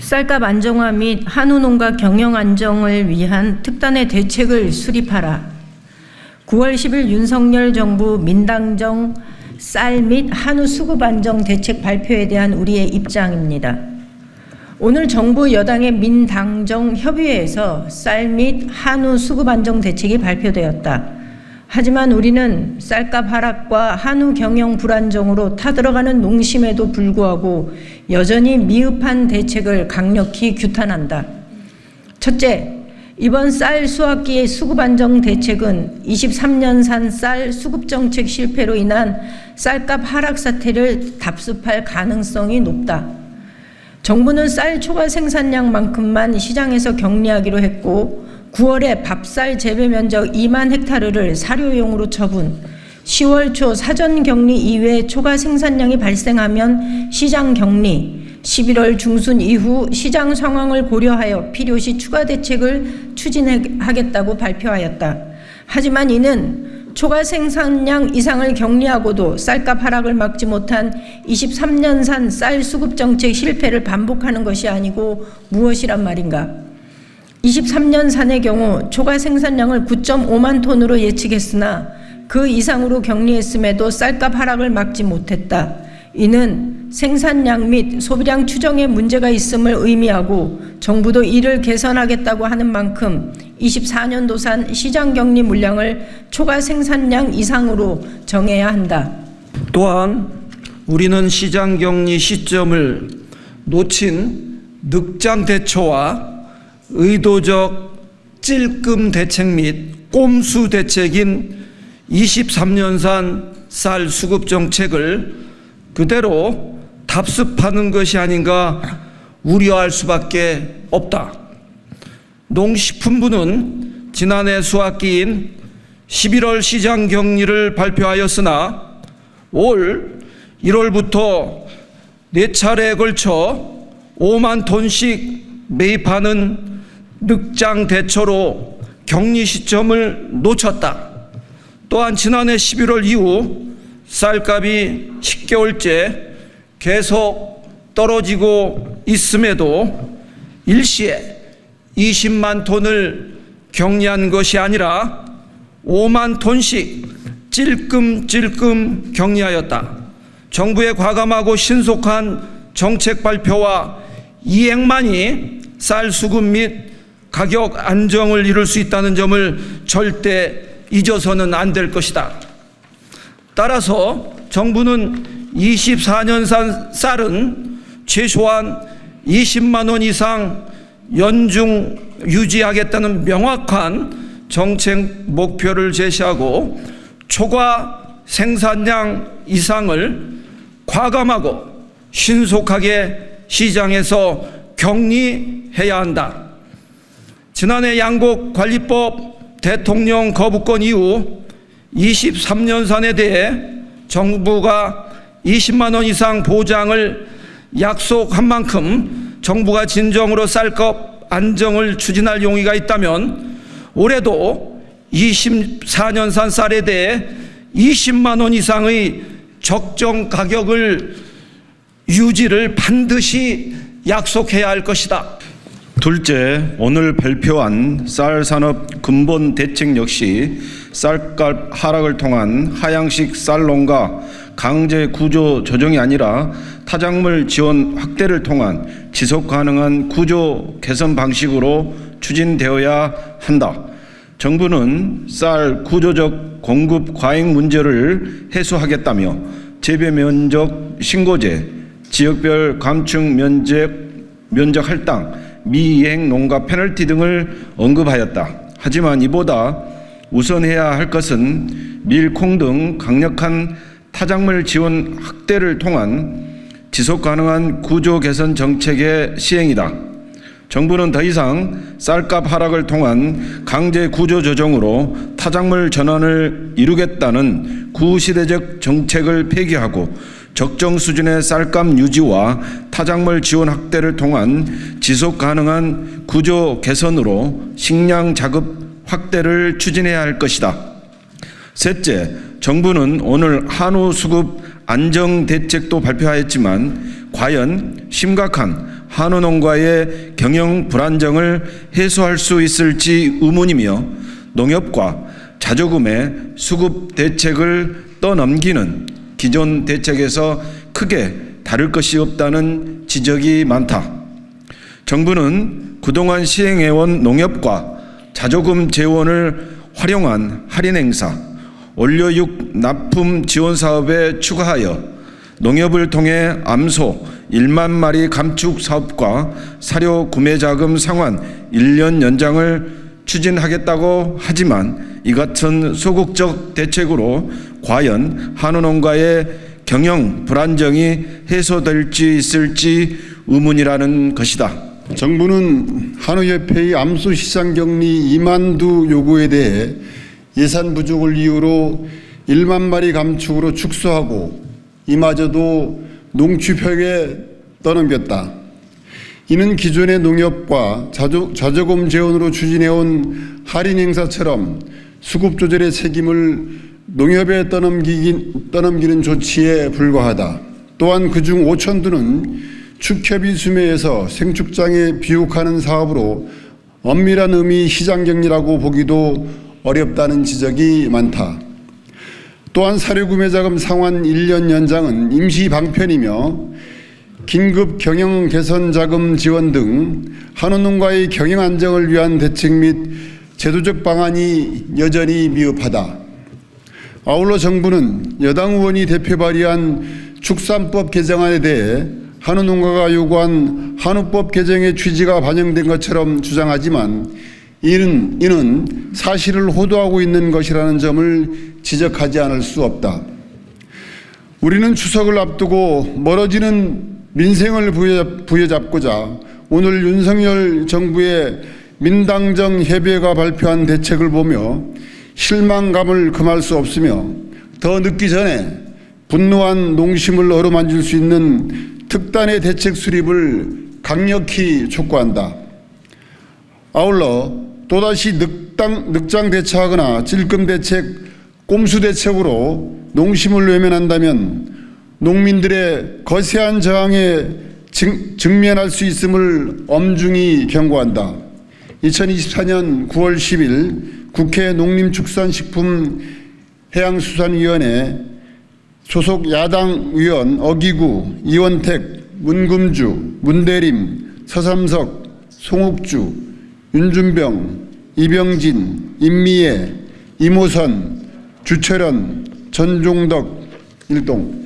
쌀값 안정화 및 한우 농가 경영 안정을 위한 특단의 대책을 수립하라. 9월 10일 윤석열 정부 민당정 쌀 및 한우 수급 안정 대책 발표에 대한 우리의 입장입니다. 오늘 정부 여당의 민당정 협의회에서 쌀 및 한우 수급 안정 대책이 발표되었다. 하지만 우리는 쌀값 하락과 한우 경영 불안정으로 타들어가는 농심에도 불구하고 여전히 미흡한 대책을 강력히 규탄한다. 첫째, 이번 쌀 수확기의 수급 안정 대책은 23년산 쌀 수급 정책 실패로 인한 쌀값 하락 사태를 답습할 가능성이 높다. 정부는 쌀 초과 생산량만큼만 시장에서 격리하기로 했고 9월에 밥쌀 재배 면적 2만 헥타르를 사료용으로 처분, 10월 초 사전 격리 이외에 초과 생산량이 발생하면 시장 격리, 11월 중순 이후 시장 상황을 고려하여 필요시 추가 대책을 추진하겠다고 발표하였다. 하지만 이는 초과 생산량 이상을 격리하고도 쌀값 하락을 막지 못한 23년산 쌀 수급 정책 실패를 반복하는 것이 아니고 무엇이란 말인가? 23년산의 경우 초과 생산량을 9.5만 톤으로 예측했으나 그 이상으로 격리했음에도 쌀값 하락을 막지 못했다. 이는 생산량 및 소비량 추정에 문제가 있음을 의미하고 정부도 이를 개선하겠다고 하는 만큼 24년도산 시장 격리 물량을 초과 생산량 이상으로 정해야 한다. 또한 우리는 시장 격리 시점을 놓친 늑장 대처와 의도적 찔끔 대책 및 꼼수 대책인 23년산 쌀 수급 정책을 그대로 답습하는 것이 아닌가 우려할 수밖에 없다. 농식품부는 지난해 수확기인 11월 시장 격리를 발표하였으나 올 1월부터 4차례에 걸쳐 5만 톤씩 매입하는 늑장 대처로 격리 시점을 놓쳤다. 또한 지난해 11월 이후 쌀값이 10개월째 계속 떨어지고 있음에도 일시에 20만 톤을 격리한 것이 아니라 5만 톤씩 찔끔찔끔 격리하였다. 정부의 과감하고 신속한 정책 발표와 이행만이 쌀 수급 및 가격 안정을 이룰 수 있다는 점을 절대 잊어서는 안 될 것이다. 따라서 정부는 24년산 쌀은 최소한 20만 원 이상 연중 유지하겠다는 명확한 정책 목표를 제시하고 초과 생산량 이상을 과감하고 신속하게 시장에서 격리해야 한다. 지난해 양곡관리법 대통령 거부권 이후 23년산에 대해 정부가 20만 원 이상 보장을 약속한 만큼 정부가 진정으로 쌀값 안정을 추진할 용의가 있다면 올해도 24년산 쌀에 대해 20만 원 이상의 적정 가격을 유지를 반드시 약속해야 할 것이다. 둘째, 오늘 발표한 쌀 산업 근본 대책 역시 쌀값 하락을 통한 하향식 쌀 농가 강제 구조 조정이 아니라 타작물 지원 확대를 통한 지속 가능한 구조 개선 방식으로 추진되어야 한다. 정부는 쌀 구조적 공급 과잉 문제를 해소하겠다며 재배 면적 신고제, 지역별 감축 면적 할당, 미이행 농가 페널티 등을 언급하였다. 하지만 이보다 우선해야 할 것은 밀, 콩 등 강력한 타작물 지원 확대를 통한 지속 가능한 구조 개선 정책의 시행이다. 정부는 더 이상 쌀값 하락을 통한 강제 구조 조정으로 타작물 전환을 이루겠다는 구시대적 정책을 폐기하고 적정 수준의 쌀값 유지와 타작물 지원 확대를 통한 지속 가능한 구조 개선으로 식량 자급 확대를 추진해야 할 것이다. 셋째, 정부는 오늘 한우 수급 안정 대책도 발표하였지만 과연 심각한 한우 농가의 경영 불안정을 해소할 수 있을지 의문이며 농협과 자조금의 수급 대책을 떠넘기는 기존 대책에서 크게 다를 것이 없다는 지적이 많다. 정부는 그동안 시행해온 농협과 자조금 재원을 활용한 할인 행사, 원료육 납품 지원 사업에 추가하여 농협을 통해 암소 1만 마리 감축 사업과 사료 구매 자금 상환 1년 연장을 추진하겠다고 하지만 이 같은 소극적 대책으로 과연 한우 농가의 경영 불안정이 해소될지 있을지 의문이라는 것이다. 정부는 한우협회의 암소 시장 격리 2만 두 요구에 대해 예산 부족을 이유로 1만 마리 감축으로 축소하고 이마저도 농축협에 떠넘겼다. 이는 기존의 농협과 자조금 재원으로 추진해온 할인 행사처럼 수급 조절의 책임을 농협에 떠넘기는 조치에 불과하다. 또한 그중 5천 두는 축협이 수매해서 생축장에 비육하는 사업으로 엄밀한 의미 시장 격리라고 보기도 어렵다는 지적이 많다. 또한 사료 구매 자금 상환 1년 연장은 임시 방편이며 긴급 경영 개선 자금 지원 등 한우 농가의 경영 안정을 위한 대책 및 제도적 방안이 여전히 미흡하다. 아울러 정부는 여당 의원이 대표 발의한 축산법 개정안에 대해 한우 농가가 요구한 한우법 개정의 취지가 반영된 것처럼 주장하지만 이는 사실을 호도하고 있는 것이라는 점을 지적하지 않을 수 없다. 우리는 추석을 앞두고 멀어지는 민생을 부여잡고자 오늘 윤석열 정부의 민당정 협의회가 발표한 대책을 보며 실망감을 금할 수 없으며 더 늦기 전에 분노한 농심을 어루만질 수 있는 특단의 대책 수립을 강력히 촉구한다. 아울러 또다시 늑장 대처하거나 찔끔 대책, 꼼수 대책으로 농심을 외면한다면 농민들의 거세한 저항에 직면할 수 있음을 엄중히 경고한다. 2024년 9월 10일 국회 농림축산식품해양수산위원회 소속 야당 의원 어기구, 이원택, 문금주, 문대림, 서삼석, 송욱주, 윤준병, 이병진, 임미애, 이모선, 주철현, 전종덕, 일동